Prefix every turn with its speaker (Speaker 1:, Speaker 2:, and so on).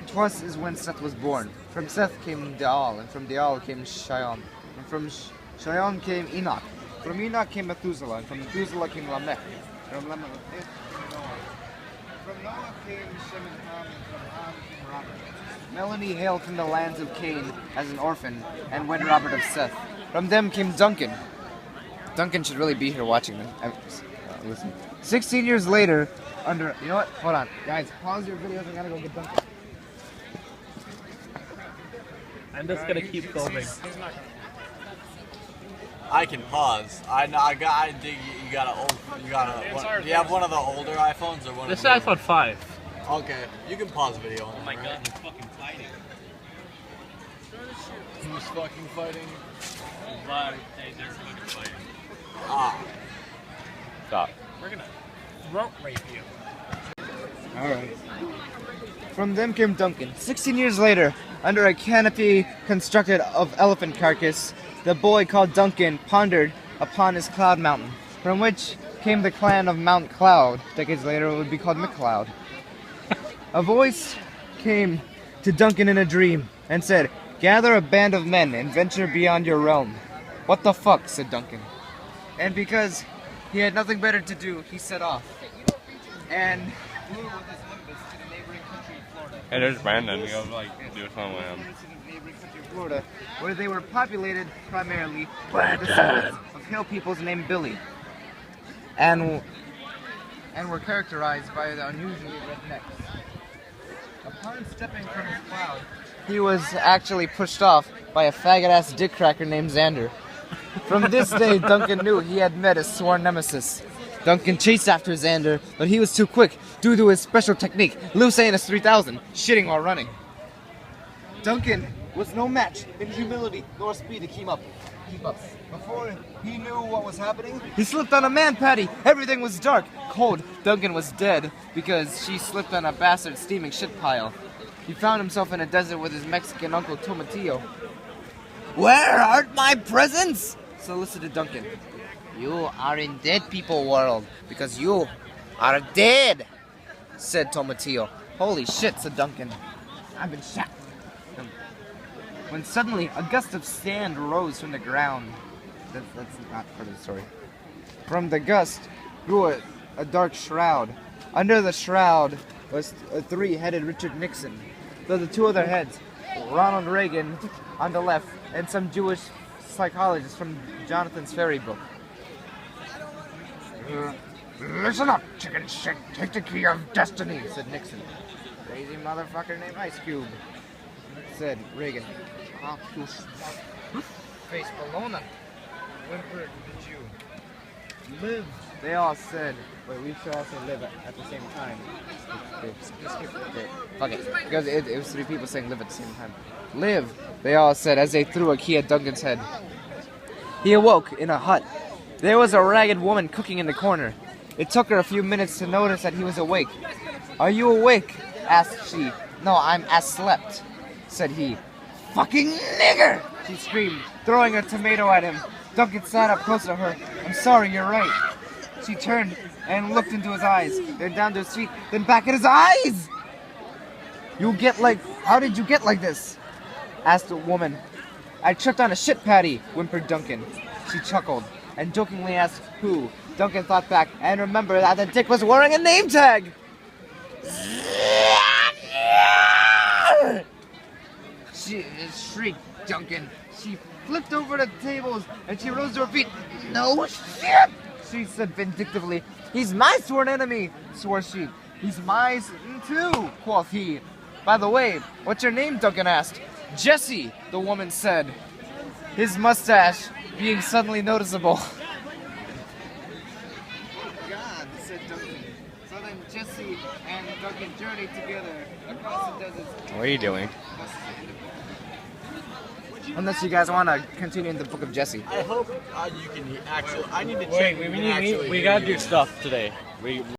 Speaker 1: 'Twas is when Seth was born. From Seth came Deal, and from Deal came Shion, and from Shion came Enoch. From Enoch came Methuselah, and from Methuselah came Lamech. From Lamech, from Noah came Shem and Ham, and from Ham came Robert. Melanie hailed from the lands of Cain as an orphan, and wed Robert of Seth. From them came Duncan. Duncan should really be here watching this. Listen. 16 years later, you know what? Hold on. Guys, pause your videos. I gotta go get Duncan.
Speaker 2: I'm just gonna keep filming.
Speaker 3: I can pause. I think you got do you have one of the older iPhones or one
Speaker 2: This
Speaker 3: of the
Speaker 2: is iPhone 5.
Speaker 3: Okay, you can pause video.
Speaker 4: Oh my god, he's fucking fighting.
Speaker 3: Who's fucking fighting?
Speaker 4: They're fucking fighting.
Speaker 3: Ah.
Speaker 2: Stop.
Speaker 4: We're gonna throat rape you.
Speaker 1: Alright. From them came Duncan. 16 years later, under a canopy constructed of elephant carcass, the boy called Duncan pondered upon his cloud mountain, from which came the clan of Mount Cloud. Decades later, it would be called McCloud. A voice came to Duncan in a dream and said, "Gather a band of men and venture beyond your realm." "What the fuck?" said Duncan. And because he had nothing better to do, he set off and flew with his Nimbus to the neighboring country of Florida.
Speaker 2: Hey, there's Brandon. We go do something with him.
Speaker 1: Neighboring country of Florida, where they were populated primarily by the descendants of hill peoples named Billy, and were characterized by the unusually red necks. Upon stepping from his cloud, he was actually pushed off by a faggot-ass dick cracker named Xander. From this day, Duncan knew he had met his sworn nemesis. Duncan chased after Xander, but he was too quick due to his special technique, Luce Anus 3000, shitting while running. Duncan was no match in humility nor speed to keep up. Before he knew what was happening, he slipped on a man patty. Everything was dark, cold. Duncan was dead because she slipped on a bastard steaming shit pile. He found himself in a desert with his Mexican uncle Tomatillo. "Where art my presents?" solicited Duncan. "You are in dead people world, because you are dead," said Tomatillo. "Holy shit," said Duncan. "I've been shot." When suddenly a gust of sand rose from the ground. That's not part of the story. From the gust grew a dark shroud. Under the shroud was a three-headed Richard Nixon. Though the two other heads, Ronald Reagan on the left, and some Jewish psychologist from Jonathan's Fairy book. "Listen up, chicken shit. Take the key of destiny," said Nixon. "Crazy motherfucker named Ice Cube," said Reagan. "Face Bologna," whimpered the Jew. "Live," they all said. Wait, we should also live at the same time. Fuck it. Because it was three people saying live at the same time. "Live," they all said as they threw a key at Duncan's head. He awoke in a hut. There was a ragged woman cooking in the corner. It took her a few minutes to notice that he was awake. "Are you awake?" asked she. "No, I'm slept," said he. "Fucking nigger!" she screamed, throwing a tomato at him. Duncan sat up close to her. "I'm sorry, you're right." She turned and looked into his eyes, then down to his feet, then back at his eyes. How did you get like this?" asked the woman. "I tripped on a shit patty," whimpered Duncan. She chuckled and jokingly asked who. Duncan thought back and remembered that the dick was wearing a name tag. She shrieked Duncan. She flipped over the tables and she rose to her feet. "No shit," she said vindictively. "He's my sworn enemy," swore she. "He's mine too," quoth he. "By the way, what's your name?" Duncan asked. "Jesse," the woman said, his mustache being suddenly noticeable. "God," said Duncan. So then Jesse and Duncan journeyed together across the desert.
Speaker 2: What are you doing?
Speaker 1: Unless you guys want to continue in the book of Jesse.
Speaker 3: I hope you can actually. I need to check.
Speaker 2: Wait, we gotta do stuff today.